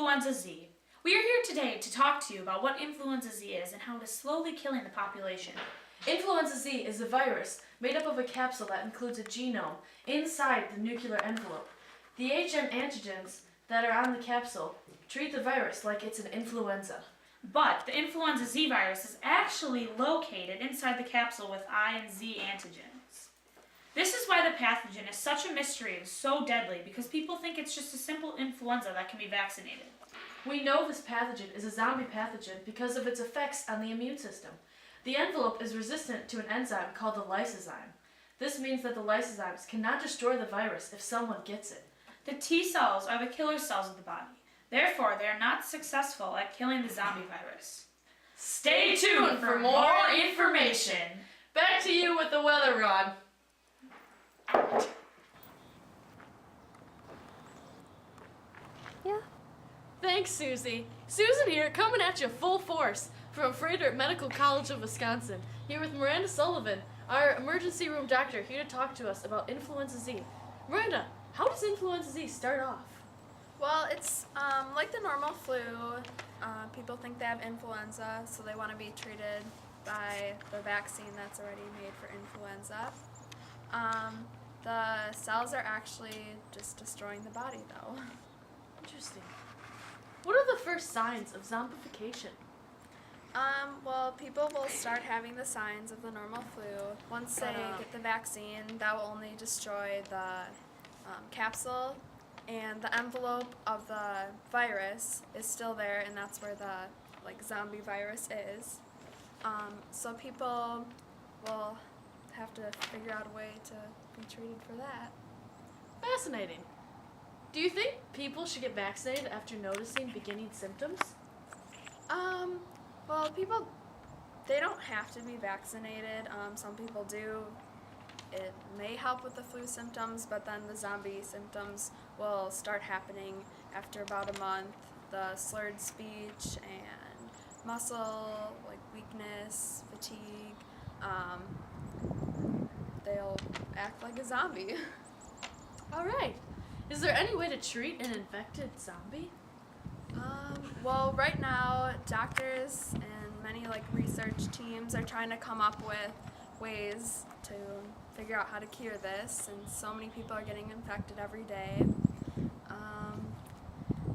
Influenza Z. We are here today to talk to you about what Influenza Z is and how it is slowly killing the population. Influenza Z is a virus made up of a capsule that includes a genome inside the nuclear envelope. The HM antigens that are on the capsule treat the virus like it's an influenza. But the Influenza Z virus is actually located inside the capsule with I and Z antigens. This is why the pathogen is such a mystery and so deadly, because people think it's just a simple influenza that can be vaccinated. We know this pathogen is a zombie pathogen because of its effects on the immune system. The envelope is resistant to an enzyme called the lysozyme. This means that the lysozymes cannot destroy the virus if someone gets it. The T cells are the killer cells of the body. Therefore, they are not successful at killing the zombie virus. Stay tuned for more information. Back to you with the weather, Ron. Yeah. Thanks, Susie. Susan here, coming at you full force from Frederick Medical College of Wisconsin, here with Miranda Sullivan, our emergency room doctor, here to talk to us about Influenza Z. Miranda, how does Influenza Z start off? Well, it's like the normal flu. People think they have influenza, so they want to be treated by the vaccine that's already made for influenza. The cells are actually just destroying the body, though. Interesting. What are the first signs of zombification? Well, people will start having the signs of the normal flu. Once they get the vaccine, that will only destroy the capsule, and the envelope of the virus is still there, and that's where the zombie virus is. So people will have to figure out a way to be treated for that. Fascinating. Do you think people should get vaccinated after noticing beginning symptoms? Well, people, they don't have to be vaccinated. Some people do. It may help with the flu symptoms, but then the zombie symptoms will start happening after about a month. The slurred speech and muscle, weakness, fatigue, they'll act like a zombie. All right. Is there any way to treat an infected zombie? Well, right now, doctors and many research teams are trying to come up with ways to figure out how to cure this, and so many people are getting infected every day.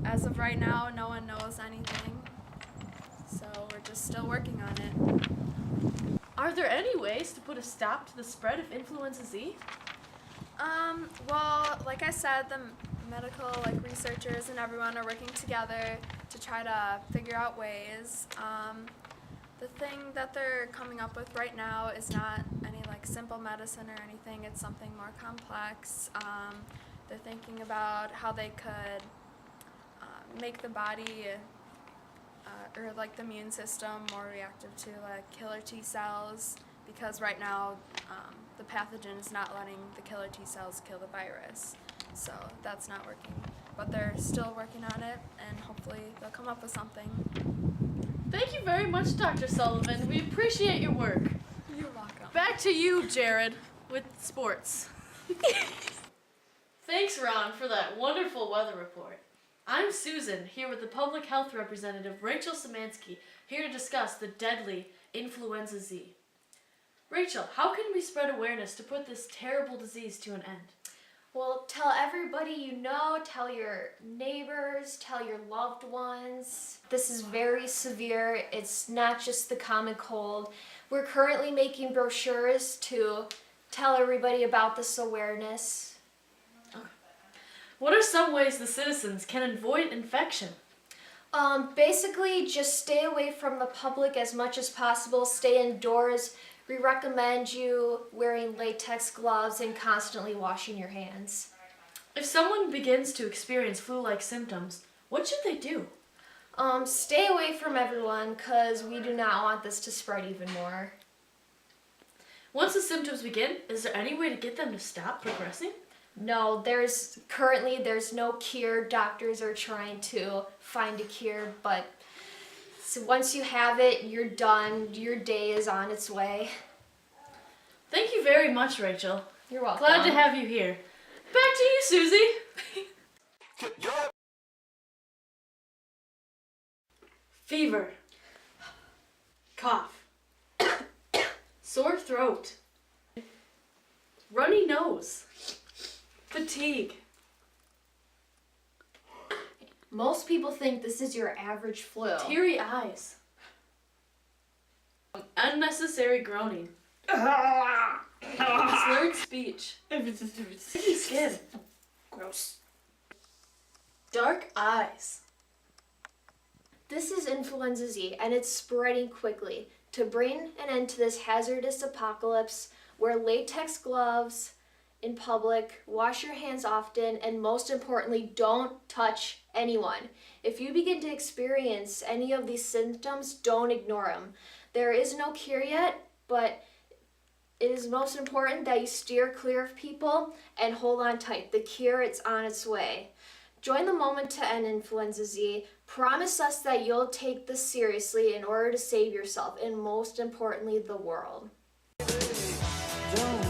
As of right now, no one knows anything, so we're just still working on it. Are there any ways to put a stop to the spread of Influenza Z? Well, like I said, the medical researchers and everyone are working together to try to figure out ways. The thing that they're coming up with right now is not any simple medicine or anything. It's something more complex. They're thinking about how they could make the body or the immune system more reactive to killer T cells, because right now the pathogen is not letting the killer T cells kill the virus. So that's not working. But they're still working on it, and hopefully they'll come up with something. Thank you very much, Dr. Sullivan. We appreciate your work. You're welcome. Back to you, Jared, with sports. Thanks, Ron, for that wonderful weather report. I'm Susan, here with the Public Health Representative Rachel Szymanski, here to discuss the deadly Influenza Z. Rachel, how can we spread awareness to put this terrible disease to an end? Well, tell everybody you know, tell your neighbors, tell your loved ones. This is very severe. It's not just the common cold. We're currently making brochures to tell everybody about this awareness. What are some ways the citizens can avoid infection? Basically, just stay away from the public as much as possible. Stay indoors. We recommend you wearing latex gloves and constantly washing your hands. If someone begins to experience flu-like symptoms, what should they do? Stay away from everyone, because we do not want this to spread even more. Once the symptoms begin, is there any way to get them to stop progressing? No, there's no cure. Doctors are trying to find a cure, but so once you have it, you're done. Your day is on its way. Thank you very much, Rachel. You're welcome. Glad to have you here. Back to you, Susie. fever, cough, sore throat, runny nose, fatigue. Most people think this is your average flu. Teary eyes. Unnecessary groaning. Slurred speech. Sticky skin. Gross. Dark eyes. This is influenza Z, and it's spreading quickly. To bring an end to this hazardous apocalypse, wear latex gloves in public, wash your hands often, and most importantly, don't touch anyone. If you begin to experience any of these symptoms, don't ignore them. There is no cure yet, but it is most important that you steer clear of people and hold on tight. The cure, it's on its way. Join the moment to end influenza Z. Promise us that you'll take this seriously in order to save yourself and most importantly, the world. Don't